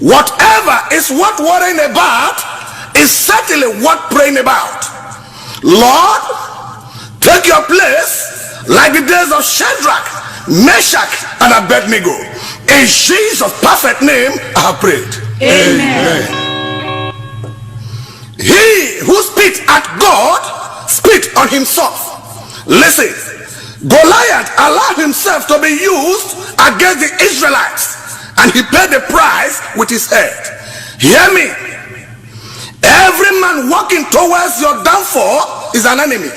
Whatever is worth worrying about is certainly worth praying about. Lord, take your place like the days of Shadrach, Meshach, and Abednego. In Jesus' perfect name, I have prayed. Amen. He who spit at God, spit on himself. Listen, Goliath allowed himself to be used against the Israelites, and he paid the price with his head. Hear me. Every man walking towards your downfall is an enemy.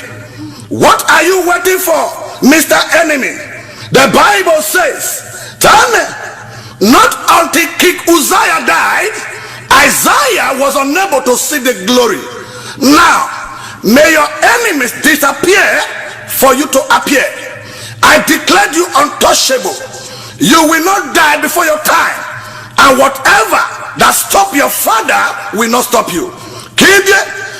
What are you waiting for, Mr. Enemy? The Bible says, not until King Uzziah died, Isaiah was unable to see the glory. Now, may your enemies disappear for you to appear. I declared you untouchable. You will not die before your time, and whatever that stopped your father will not stop you.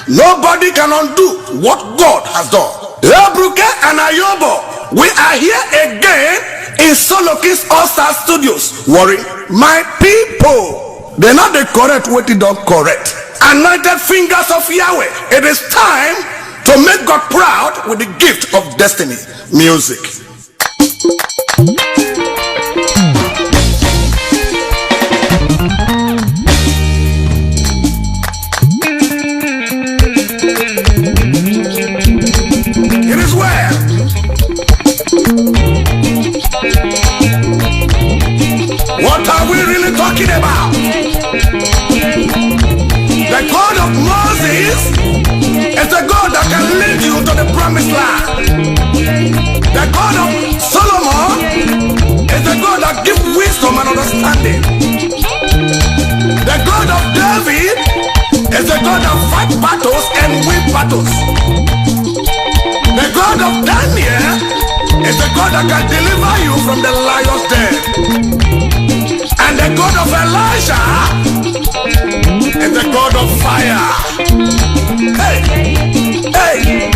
Nobody can undo what God has done. Ebruke and Ayobo, we are here again in Solo Kings All-Star Studios. Worry, my people, they're not the correct way to don't correct. Anointed fingers of Yahweh, it is time to make God proud with the gift of destiny. Music. It is well. What are we really talking about? The God of Moses is the God that can lead you to the promised land. The God of Solomon is the God that gives wisdom and understanding. The God of David is the God that fights battles and wins battles. The God of Daniel is the God that can deliver you from the lion's den. And the God of Elijah is the God of fire. Hey, hey,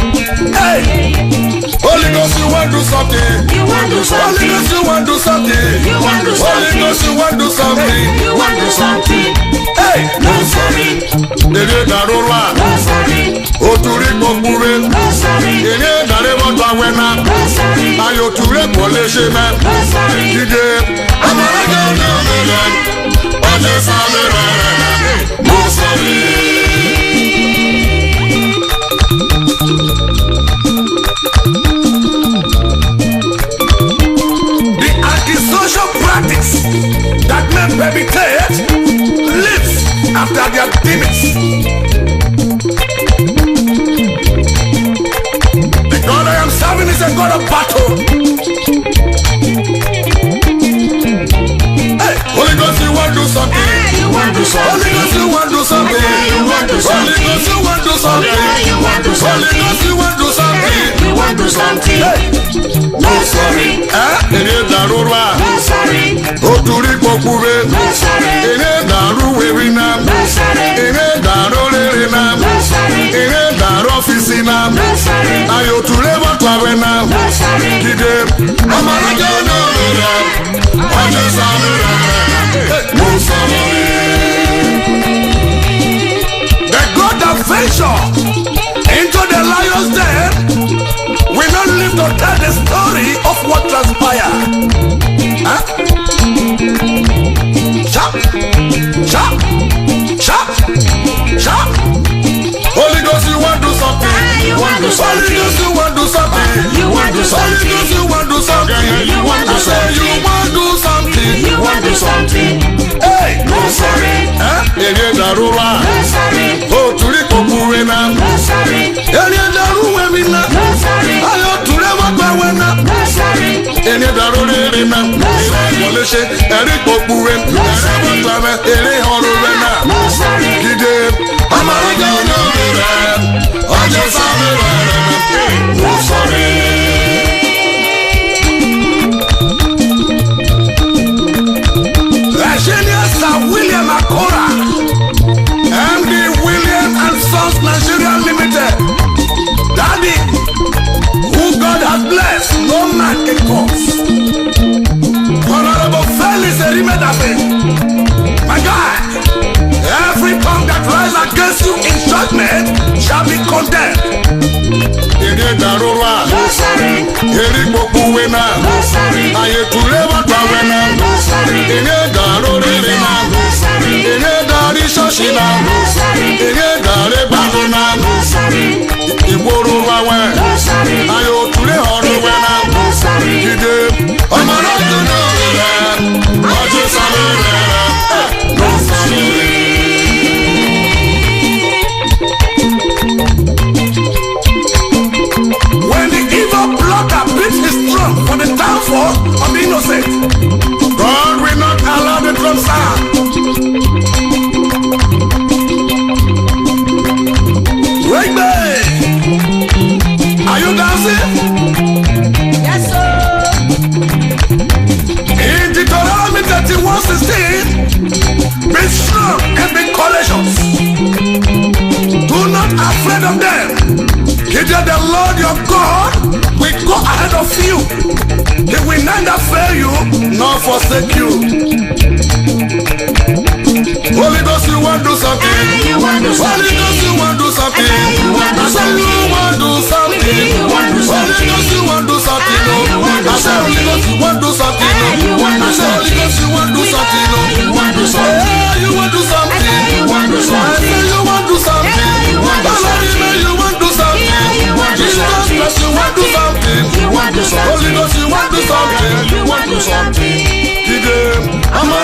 hey. Holy Ghost, you want to do something. You want to do something. Holy Ghost, you want to do something. You want to do something. Holy Ghost, you want to do something. You want to do something. Hey, no sorry. Dede darora. No sorry. Oturi kokure. No sorry. Dede daremo tawena. No sorry. Ayoture kolesheme. No sorry. Dede amaraga no melan. Oje samera. No sorry. That men perpetrate lives after their demons. The God I am serving is a God of battle. Hey, Holy Ghost, you want to do something. Hey, you want to do something. Holy Ghost, you want to do something. Hey, you want to do something. Holy Ghost, you want to do something. Hey, you want to do something. Holy Ghost, you want to do something. Hey, you want to do something. Hey. No sorry. No sorry. Oturi kokure. No sorry. Ene daru wewina. No sorry. Ene daru lerina. No sorry. Ene daru ofisina. No sorry. Ayoture watawena. No sorry. Kide amaraga no mera. Oje samera. No sorry. The God that venture into the lion's den will not live to tell the story of what transpired. Huh? Chop, chop, chop, chop. Holy Ghost, you want to do something. You want to do something. Holy Ghost, you want to do something. You want to do something. Holy Ghost, you want to do something. You want to do something. You want to do something. You want to do something. Hey, no sorry. Huh? Ene darura. No sorry. Oh, turi kokurena. No sorry. Ene daruwe mina. No sorry. Ayo ture wakawena. No sorry. Ene darurena. No sorry. Oleshe eri kokure. No sorry. Ere wakame eri horurena. No sorry. Kide amaraga no mera. Oje samera. No sorry. William Akora, MD William and Sons Nigeria Limited. Daddy, who God has blessed, no man can curse. Honorable Felix Erimedafe, my God. Aye darura. Eri boku wena. Aye tuleva kwa wena. Ene daruri lina. Ene dari shoshina. Ene dare bagona. Iboru wawe. Ayo tule honu wena. Kide. Amara duno wena. Aje salera. When the evil plotter beats his drum for the downfall of the innocent, God will not allow the drum sound. Right back. Are you dancing? Yes, sir. In Deuteronomy 31:16, be strong and be courageous. Do not afraid of them. Gideon, the Lord your God will go ahead of you. He will neither fail you nor forsake you. Holy Ghost, you want to do something. Holy Ghost, you want to do something. I said you want to do something. Holy Ghost, you want to do something. I said Holy Ghost, you want to do something. I said Holy Ghost, you want to do something. You want to do something. You want to do something. I said you want to do something. You want to do something. Jesus Christ, you want to do something. Holy Ghost, you want to do something. You want to do something. I'm a